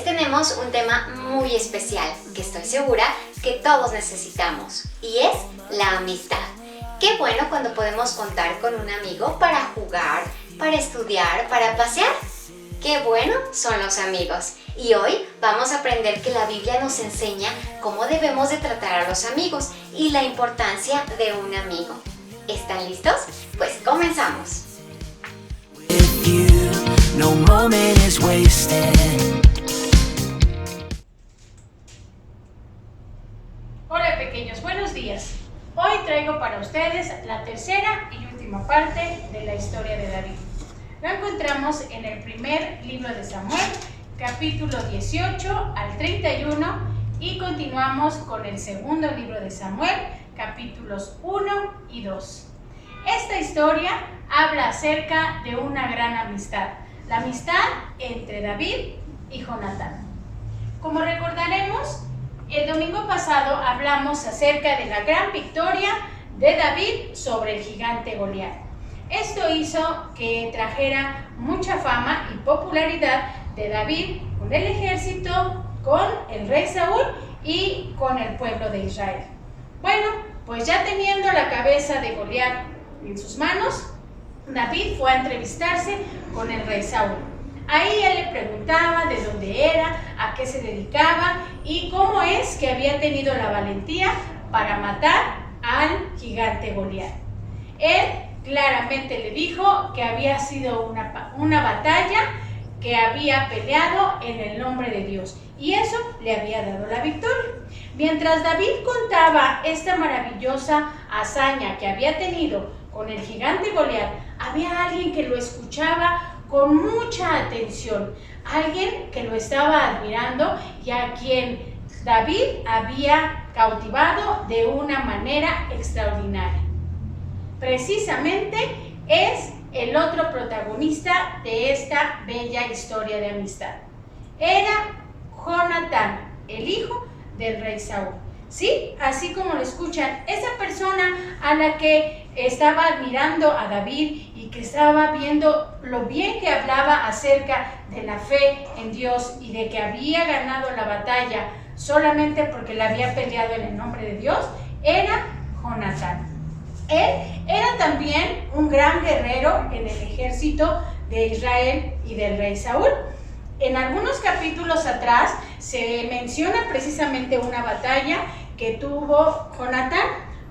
tenemos un tema muy especial que estoy segura que todos necesitamos y es la amistad. Qué bueno cuando podemos contar con un amigo para jugar, para estudiar, para pasear. Qué bueno son los amigos. Y hoy vamos a aprender que la Biblia nos enseña cómo debemos de tratar a los amigos y la importancia de un amigo. ¿Están listos? Pues comenzamos. No moment is wasted. Hola pequeños, buenos días. Hoy traigo para ustedes la tercera y última parte de la historia de David. Lo encontramos en el primer libro de Samuel, capítulo 18 al 31, y continuamos con el segundo libro de Samuel, capítulos 1 y 2. Esta historia habla acerca de una gran amistad, la amistad entre David y Jonatán. Como recordaremos, el domingo pasado hablamos acerca de la gran victoria de David sobre el gigante Goliat. Esto hizo que trajera mucha fama y popularidad de David con el ejército, con el rey Saúl y con el pueblo de Israel. Bueno, pues ya teniendo la cabeza de Goliat en sus manos, David fue a entrevistarse con el rey Saúl. Ahí él le preguntaba de dónde era, a qué se dedicaba y cómo es que había tenido la valentía para matar al gigante Goliat. Él claramente le dijo que había sido una batalla que había peleado en el nombre de Dios y eso le había dado la victoria. Mientras David contaba esta maravillosa hazaña que había tenido con el gigante Goliat, había alguien que lo escuchaba con mucha atención, alguien que lo estaba admirando y a quien David había cautivado de una manera extraordinaria. Precisamente es el otro protagonista de esta bella historia de amistad. Era Jonatán, el hijo del rey Saúl. Sí, así como lo escuchan, esa persona a la que estaba admirando a David y que estaba viendo lo bien que hablaba acerca de la fe en Dios y de que había ganado la batalla solamente porque la había peleado en el nombre de Dios, era Jonatán. Él era también un gran guerrero en el ejército de Israel y del rey Saúl. En algunos capítulos atrás se menciona precisamente una batalla que tuvo Jonatán,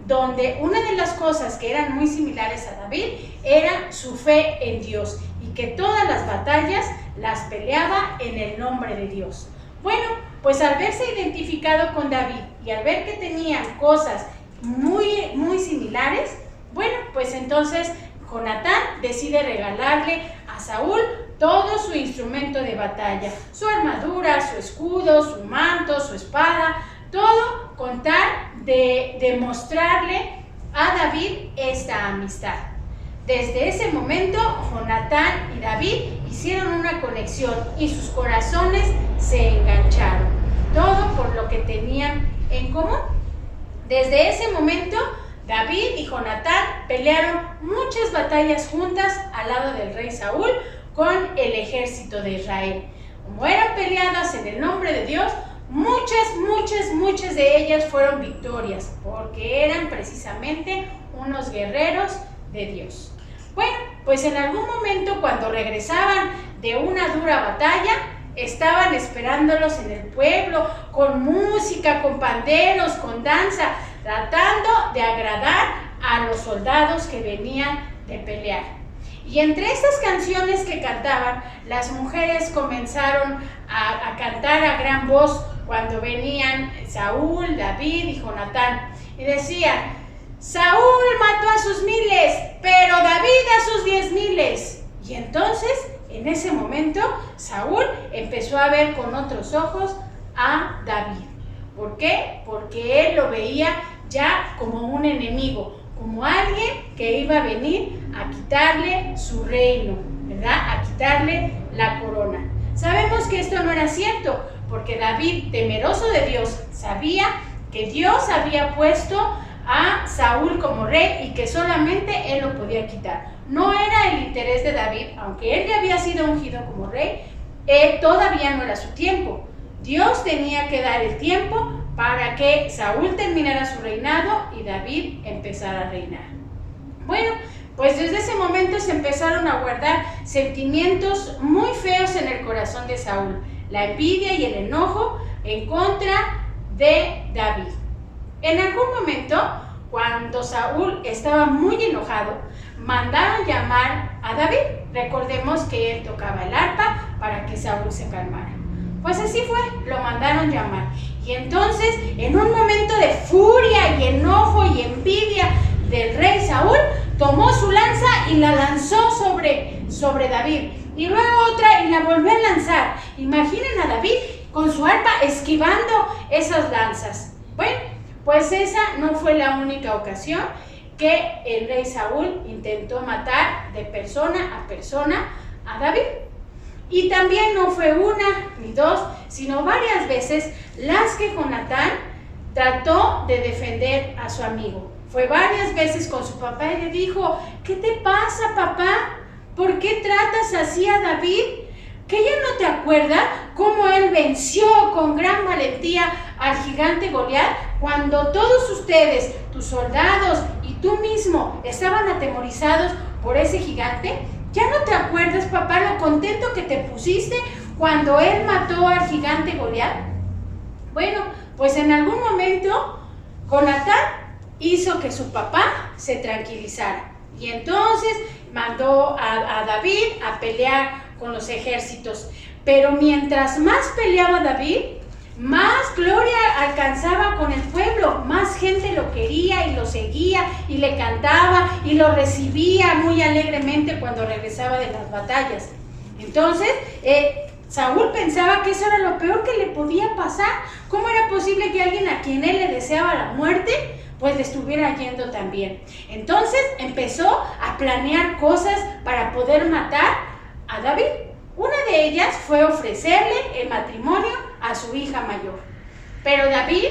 donde una de las cosas que eran muy similares a David era su fe en Dios y que todas las batallas las peleaba en el nombre de Dios. Bueno, pues al verse identificado con David y al ver que tenían cosas muy similares, bueno, pues entonces Jonatán decide regalarle a Saúl todo su instrumento de batalla, su armadura, su escudo, su manto, su espada, todo con tal de demostrarle a David esta amistad. Desde ese momento, Jonatán y David hicieron una conexión y sus corazones se engancharon, todo por lo que tenían en común. Desde ese momento, David y Jonatán pelearon muchas batallas juntas al lado del rey Saúl con el ejército de Israel. Como eran peleadas en el nombre de Dios, muchas de ellas fueron victorias, porque eran precisamente unos guerreros de Dios. Bueno, pues en algún momento cuando regresaban de una dura batalla, estaban esperándolos en el pueblo, con música, con panderos, con danza, tratando de agradar a los soldados que venían de pelear. Y entre estas canciones que cantaban, las mujeres comenzaron a cantar a gran voz cuando venían Saúl, David y Jonatán. Y decían: Saúl mató a sus miles, pero David a sus 10,000. Y entonces, en ese momento, Saúl empezó a ver con otros ojos a David. ¿Por qué? Porque él lo veía ya como un enemigo, como alguien que iba a venir a quitarle su reino, ¿verdad? A quitarle la corona. Sabemos que esto no era cierto, porque David, temeroso de Dios, sabía que Dios había puesto a Saúl como rey y que solamente él lo podía quitar. No era el interés de David, aunque él ya había sido ungido como rey, todavía no era su tiempo. Dios tenía que dar el tiempo para que Saúl terminara su reinado y David empezara a reinar. Bueno, pues desde ese momento se empezaron a guardar sentimientos muy feos en el corazón de Saúl, la envidia y el enojo en contra de David. En algún momento, cuando Saúl estaba muy enojado, mandaron llamar a David. Recordemos que él tocaba el arpa para que Saúl se calmara. Pues así fue, lo mandaron llamar. Y entonces, en un momento de furia y enojo y envidia del rey Saúl, tomó su lanza y la lanzó sobre David. Y luego otra y la volvió a lanzar. Imaginen a David con su arpa esquivando esas lanzas. Bueno, pues esa no fue la única ocasión que el rey Saúl intentó matar de persona a David. Y también no fue una ni dos, sino varias veces las que Jonatán trató de defender a su amigo. Fue varias veces con su papá y le dijo: ¿qué te pasa, papá? ¿Por qué tratas así a David? ¿Que ya no te acuerdas cómo él venció con gran valentía al gigante Goliat cuando todos ustedes, tus soldados y tú mismo estaban atemorizados por ese gigante? ¿Ya no te acuerdas, papá, lo contento que te pusiste cuando él mató al gigante Goliat? Bueno, pues en algún momento Jonatán hizo que su papá se tranquilizara y entonces mandó a David a pelear con los ejércitos. Pero mientras más peleaba David, más gloria alcanzaba con el pueblo, más gente lo quería y lo seguía y le cantaba y lo recibía muy alegremente cuando regresaba de las batallas. Entonces, Saúl pensaba que eso era lo peor que le podía pasar. ¿Cómo era posible que alguien a quien él le deseaba la muerte, pues le estuviera yendo tan bien? Entonces empezó a planear cosas para poder matar a David. Una de ellas fue ofrecerle el matrimonio a su hija mayor. Pero David,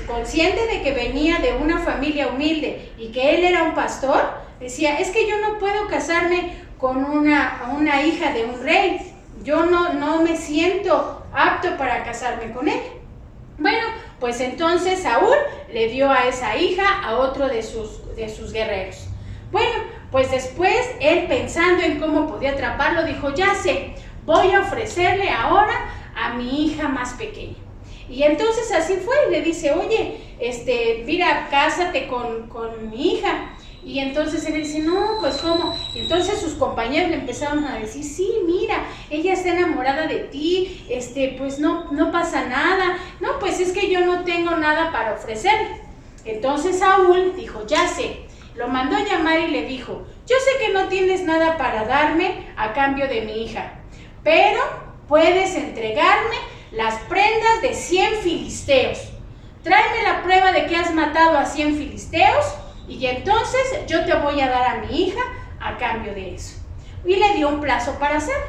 consciente de que venía de una familia humilde y que él era un pastor, decía: es que yo no puedo casarme con una hija de un rey. Yo no me siento apto para casarme con él. Bueno, pues entonces Saúl le dio a esa hija a otro de sus guerreros. Bueno, pues después él, pensando en cómo podía atraparlo, dijo: ya sé, voy a ofrecerle ahora a mi hija más pequeña. Y entonces así fue, y le dice: oye, mira, cásate con mi hija. Y entonces él dice: no, pues ¿cómo? Y entonces sus compañeros le empezaron a decir: sí, mira, ella está enamorada de ti, pues no pasa nada. No, pues es que yo no tengo nada para ofrecerle. Entonces Saúl dijo: ya sé. Lo mandó a llamar y le dijo: yo sé que no tienes nada para darme a cambio de mi hija, pero puedes entregarme las prendas de 100 filisteos. Tráeme la prueba de que has matado a 100 filisteos y entonces yo te voy a dar a mi hija a cambio de eso. Y le dio un plazo para hacerlo.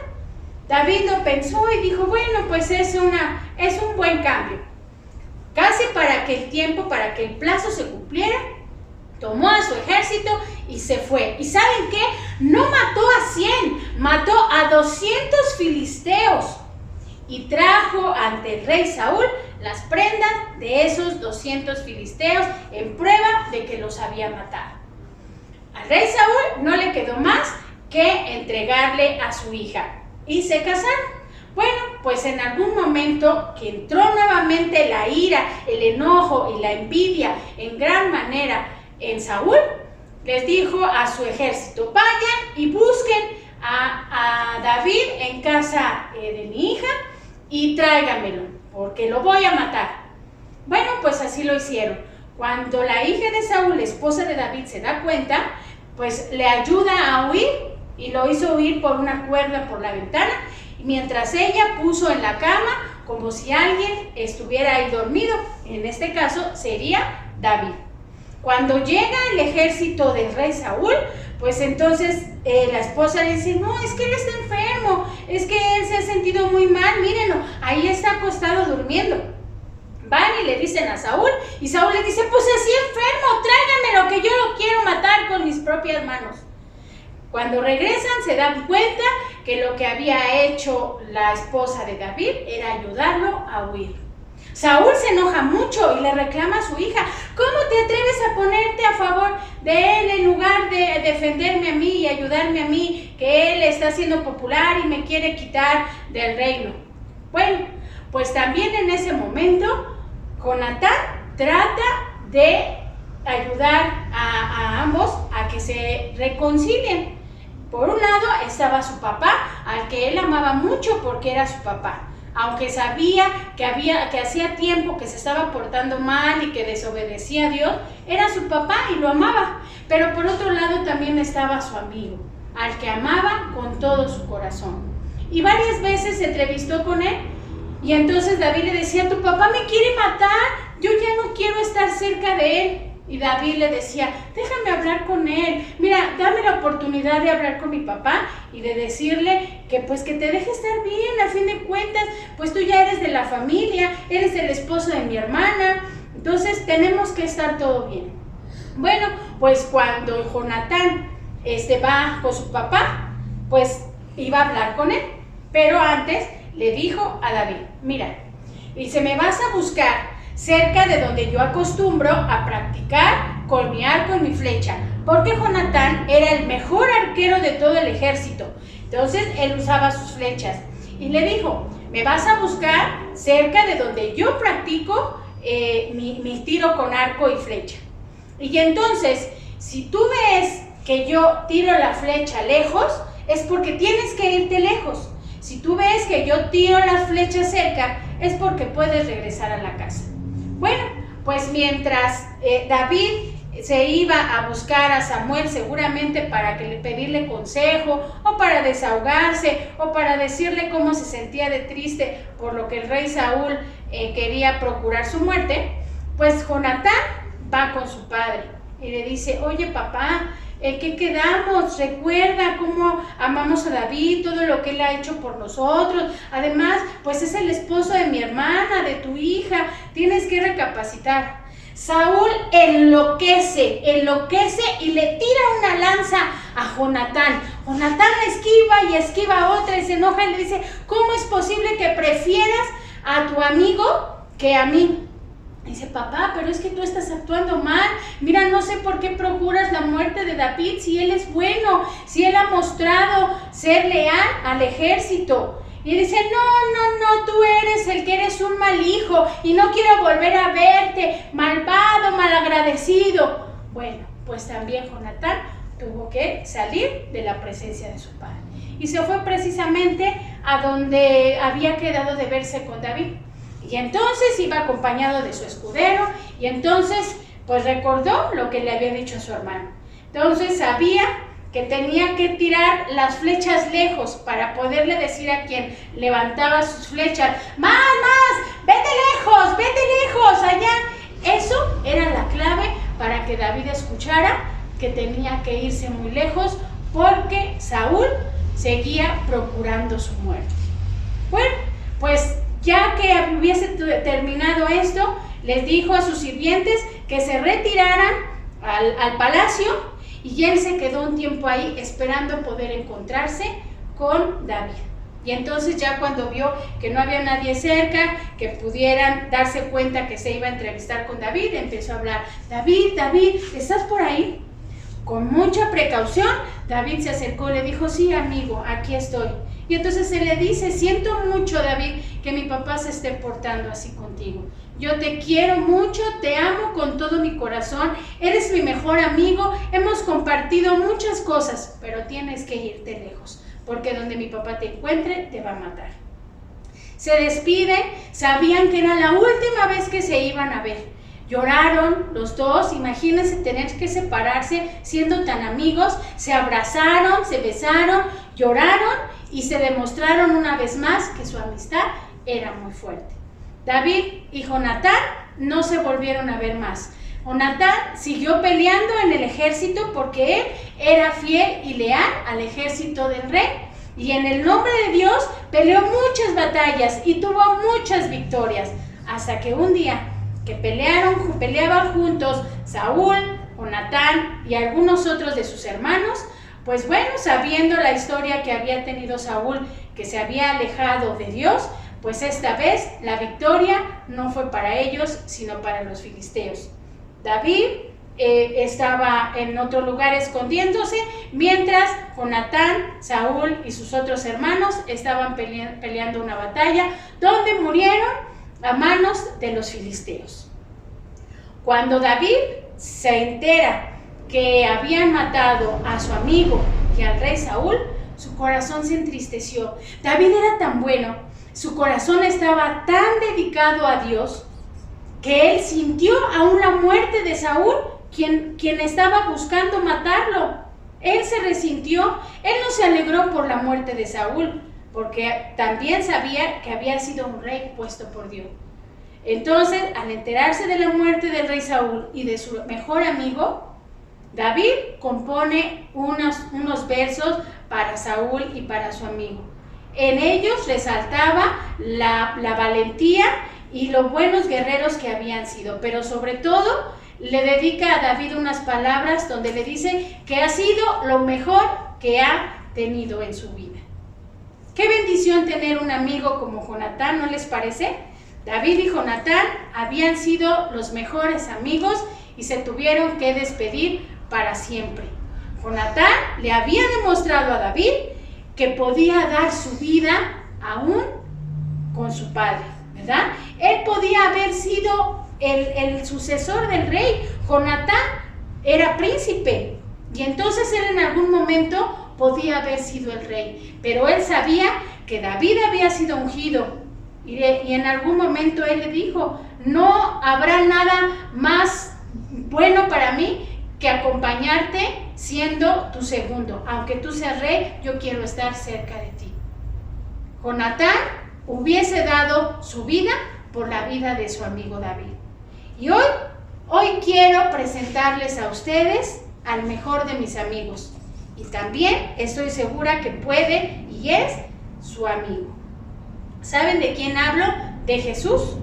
David lo pensó y dijo: bueno, pues es un buen cambio. Casi para que el plazo se cumpliera, tomó a su ejército y se fue. ¿Y saben qué? No mató a 100, mató a 200 filisteos. Y trajo ante el rey Saúl las prendas de esos 200 filisteos en prueba de que los había matado. Al rey Saúl no le quedó más que entregarle a su hija y se casaron. Bueno, pues en algún momento que entró nuevamente la ira, el enojo y la envidia en gran manera en Saúl, les dijo a su ejército: vayan y busquen a David en casa de mi hija y tráiganmelo, porque lo voy a matar. Bueno, pues así lo hicieron. Cuando la hija de Saúl, la esposa de David, se da cuenta, pues le ayuda a huir y lo hizo huir por una cuerda por la ventana, mientras ella puso en la cama como si alguien estuviera ahí dormido. En este caso sería David. Cuando llega el ejército del rey Saúl, pues entonces la esposa le dice: no, es que él está enfermo, es que él se ha sentido muy mal, mírenlo, ahí está acostado durmiendo. Van y le dicen a Saúl, y Saúl le dice: pues así enfermo, tráiganmelo, que yo lo quiero matar con mis propias manos. Cuando regresan se dan cuenta que lo que había hecho la esposa de David era ayudarlo a huir. Saúl se enoja mucho y le reclama a su hija: ¿cómo te atreves a ponerte a favor de él en lugar de defenderme a mí y ayudarme a mí, que él está siendo popular y me quiere quitar del reino? Bueno, pues también en ese momento Jonatán trata de ayudar a ambos a que se reconcilien. Por un lado estaba su papá, al que él amaba mucho porque era su papá. Aunque sabía que hacía tiempo que se estaba portando mal y que desobedecía a Dios, era su papá y lo amaba. Pero por otro lado también estaba su amigo, al que amaba con todo su corazón. Y varias veces se entrevistó con él, y entonces David le decía: tu papá me quiere matar, yo ya no quiero estar cerca de él. Y David le decía: déjame hablar con él, mira, dame la oportunidad de hablar con mi papá y de decirle que pues que te deje estar bien, a fin de cuentas, pues tú ya eres de la familia, eres el esposo de mi hermana, entonces tenemos que estar todo bien. Bueno, pues cuando Jonatán va con su papá, pues iba a hablar con él, pero antes le dijo a David: mira, dice, me vas a buscar cerca de donde yo acostumbro a practicar con mi arco y mi flecha, porque Jonatán era el mejor arquero de todo el ejército, entonces él usaba sus flechas, y le dijo: me vas a buscar cerca de donde yo practico mi tiro con arco y flecha, y entonces si tú ves que yo tiro la flecha lejos, es porque tienes que irte lejos. Si tú ves que yo tiro las flechas cerca, es porque puedes regresar a la casa. Bueno, pues mientras David se iba a buscar a Samuel, seguramente para pedirle consejo, o para desahogarse, o para decirle cómo se sentía de triste por lo que el rey Saúl quería procurar su muerte, pues Jonatán va con su padre y le dice: oye papá, ¿qué quedamos? Recuerda cómo amamos a David, todo lo que él ha hecho por nosotros. Además, pues es el esposo de mi hermana, de tu hija. Tienes que recapacitar. Saúl enloquece y le tira una lanza a Jonatán. Jonatán esquiva y esquiva otra y se enoja y le dice: ¿cómo es posible que prefieras a tu amigo que a mí? Dice: papá, pero es que tú estás actuando mal. Mira, no sé por qué procuras la muerte de David si él es bueno, si él ha mostrado ser leal al ejército. Y dice: no, tú eres el que eres un mal hijo y no quiero volver a verte, malvado, malagradecido. Bueno, pues también Jonatán tuvo que salir de la presencia de su padre y se fue precisamente a donde había quedado de verse con David. Y entonces iba acompañado de su escudero, y entonces pues recordó lo que le había dicho a su hermano. Entonces sabía que tenía que tirar las flechas lejos para poderle decir a quien levantaba sus flechas: más, vete lejos, allá. Eso era la clave para que David escuchara que tenía que irse muy lejos, porque Saúl seguía procurando su muerte. Bueno, pues ya que hubiese terminado esto, les dijo a sus sirvientes que se retiraran al palacio, y él se quedó un tiempo ahí esperando poder encontrarse con David. Y entonces ya cuando vio que no había nadie cerca, que pudieran darse cuenta que se iba a entrevistar con David, empezó a hablar: David, ¿estás por ahí? Con mucha precaución, David se acercó y le dijo: sí, amigo, aquí estoy. Y entonces se le dice: siento mucho, David, que mi papá se esté portando así contigo. Yo te quiero mucho, te amo con todo mi corazón, eres mi mejor amigo, hemos compartido muchas cosas, pero tienes que irte lejos, porque donde mi papá te encuentre, te va a matar. Se despiden, sabían que era la última vez que se iban a ver. Lloraron los dos, imagínense tener que separarse siendo tan amigos. Se abrazaron, se besaron, lloraron y se demostraron una vez más que su amistad era muy fuerte. David y Jonatán no se volvieron a ver más. Jonatán siguió peleando en el ejército porque él era fiel y leal al ejército del rey, y en el nombre de Dios peleó muchas batallas y tuvo muchas victorias, hasta que un día que peleaban juntos Saúl, Jonatán y algunos otros de sus hermanos, Pues bueno, sabiendo la historia que había tenido Saúl, que se había alejado de Dios, pues esta vez la victoria no fue para ellos, sino para los filisteos. David estaba en otro lugar escondiéndose, mientras Jonatán, Saúl y sus otros hermanos estaban peleando una batalla donde murieron a manos de los filisteos. Cuando David se entera que habían matado a su amigo y al rey Saúl, su corazón se entristeció. David era tan bueno, su corazón estaba tan dedicado a Dios, que él sintió aún la muerte de Saúl, quien estaba buscando matarlo. Él se resintió, él no se alegró por la muerte de Saúl, porque también sabía que había sido un rey puesto por Dios. Entonces, al enterarse de la muerte del rey Saúl y de su mejor amigo, David compone unos versos para Saúl y para su amigo. En ellos resaltaba la valentía y los buenos guerreros que habían sido, pero sobre todo le dedica a David unas palabras donde le dice que ha sido lo mejor que ha tenido en su vida. Qué bendición tener un amigo como Jonatán, ¿no les parece? David y Jonatán habían sido los mejores amigos y se tuvieron que despedir para siempre. Jonatán le había demostrado a David que podía dar su vida aún con su padre, ¿verdad? Él podía haber sido el sucesor del rey. Jonatán era príncipe y entonces él en algún momento podía haber sido el rey, pero él sabía que David había sido ungido y en algún momento él le dijo: no habrá nada más bueno para mí que acompañarte siendo tu segundo. Aunque tú seas rey, yo quiero estar cerca de ti. Jonatán hubiese dado su vida por la vida de su amigo David. Y hoy quiero presentarles a ustedes al mejor de mis amigos. Y también estoy segura que puede y es su amigo. ¿Saben de quién hablo? De Jesús.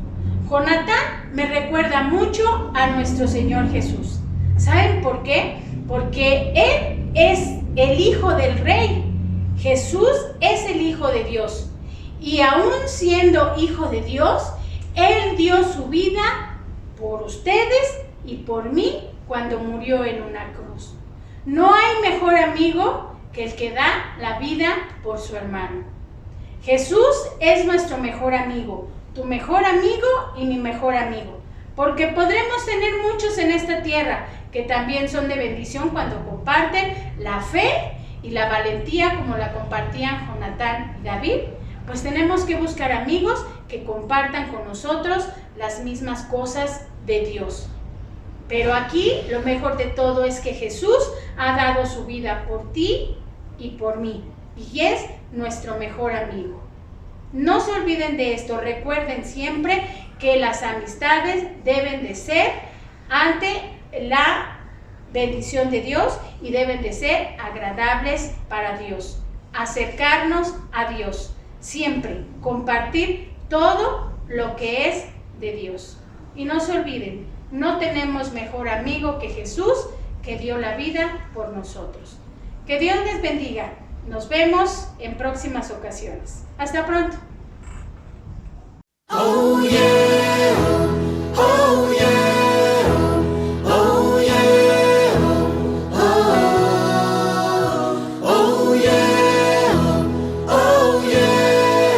Jonatán me recuerda mucho a nuestro Señor Jesús. ¿Saben por qué? Porque Él es el Hijo del Rey. Jesús es el Hijo de Dios. Y aún siendo Hijo de Dios, Él dio su vida por ustedes y por mí cuando murió en una cruz. No hay mejor amigo que el que da la vida por su hermano. Jesús es nuestro mejor amigo, tu mejor amigo y mi mejor amigo. Porque podremos tener muchos en esta tierra que también son de bendición cuando comparten la fe y la valentía como la compartían Jonatán y David. Pues tenemos que buscar amigos que compartan con nosotros las mismas cosas de Dios. Pero aquí lo mejor de todo es que Jesús ha dado su vida por ti y por mí, y es nuestro mejor amigo. No se olviden de esto, recuerden siempre que las amistades deben de ser ante la bendición de Dios y deben de ser agradables para Dios. Acercarnos a Dios, siempre compartir todo lo que es de Dios. Y no se olviden, no tenemos mejor amigo que Jesús, que dio la vida por nosotros. Que Dios les bendiga. Nos vemos en próximas ocasiones. Hasta pronto. Oh yeah, oh yeah, oh yeah, oh yeah, oh yeah,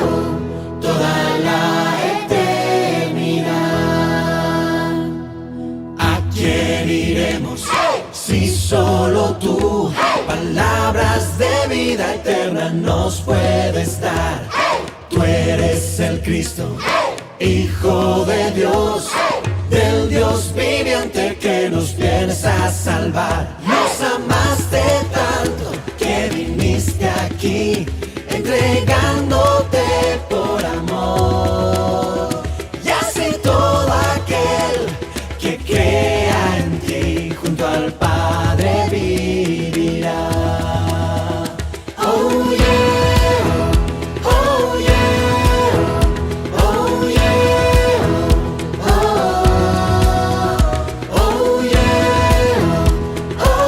toda la eternidad. ¿A quién iremos si solo tú palabras de vida eterna nos puedes dar? Tú eres el Cristo, Hijo de Dios, del Dios viviente que nos vienes a salvar. Nos amaste tanto que viniste aquí, entregándote por amor. Y así todo aquel que crea en ti, junto al Padre vivirá. Oh yeah, oh yeah, oh yeah, oh yeah, oh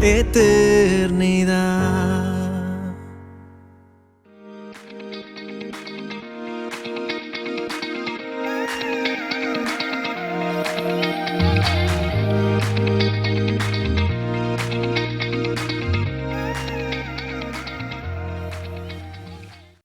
eternidad.